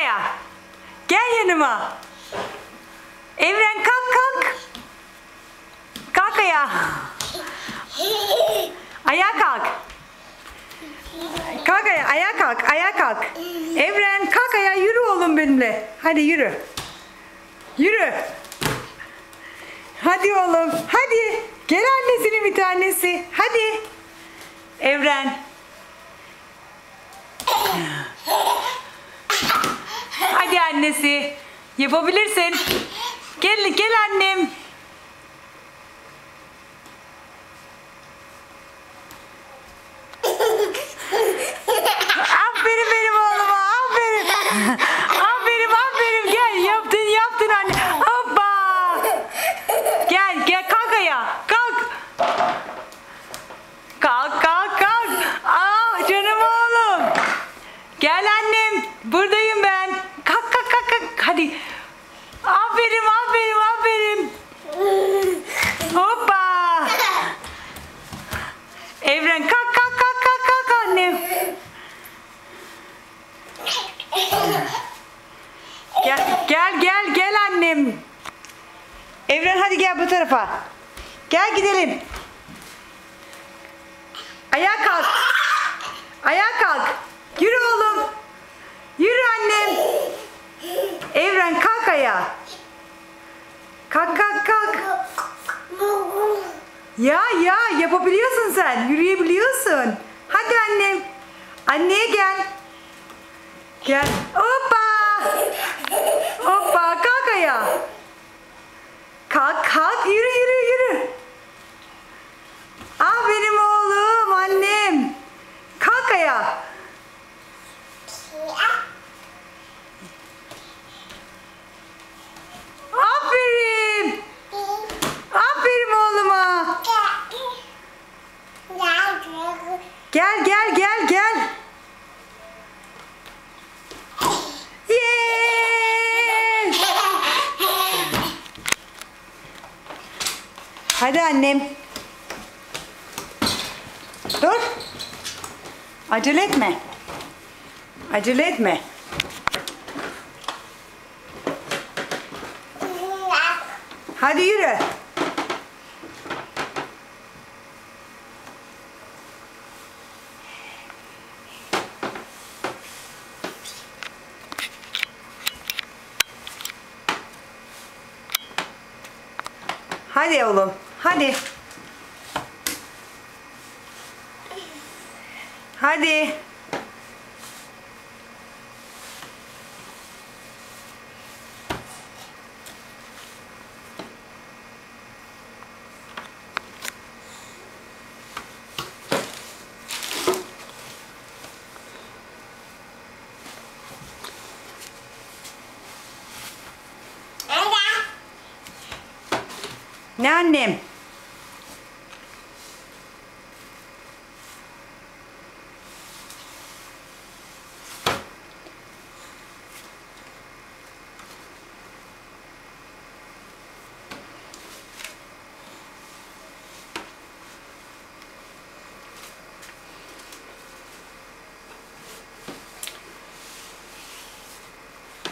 ayağa. Gel yanıma. Evren kalk kalk. Kalk ayağa. Ayağa kalk. Kalk ayağa, ayağa kalk, ayağa kalk. Evren kalk ayağa, yürü oğlum benimle. Hadi yürü. Yürü. Hadi oğlum, hadi. Gel annesinin bir tanesi. Hadi. Evren. Hadi annesi. Yapabilirsin. Gel, gel annem. Aferin benim oğluma, aferin. Aferin, aferin. Gel, yaptın, yaptın anne. Hoppa. Gel, gel, kalk ayağa. Kalk. Kalk, kalk, kalk. Aa, canım oğlum. Gel annem. Buradayım ben. Kalk, kalk, kalk, kalk. Hadi. Aferin, aferin, aferin. Hoppa. Evren kalk, kalk, kalk, kalk, kalk annem. Gel, gel, gel, gel annem. Evren hadi gel bu tarafa. Gel gidelim. Ayağa kalk. Ayağa kalk. Yürü oğlum. Yürü annem. Evren kalk ayağa. Kalk, kalk, kalk. Ya yapabiliyorsun sen. Yürüyebiliyorsun. Hadi annem. Anneye gel. Gel. Hoppa. Hoppa, kalk ayağa. Kalk, kalk, yürü, yürü, yürü. Ah benim oğlum, annem. Kalk ayağa. Aferin. Aferin oğluma. Gel, gel, gel, gel. Yes. Hadi annem. Dur. Acele etme. Acele etme. Hadi yürü. Hadi oğlum. Hadi. Hadi. Ne annem?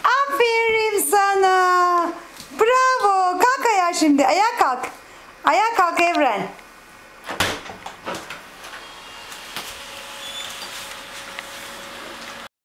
Aferin sana. Bravo. Kalk ayağa şimdi. Ayağa kalk. Ayağa kalk Evren.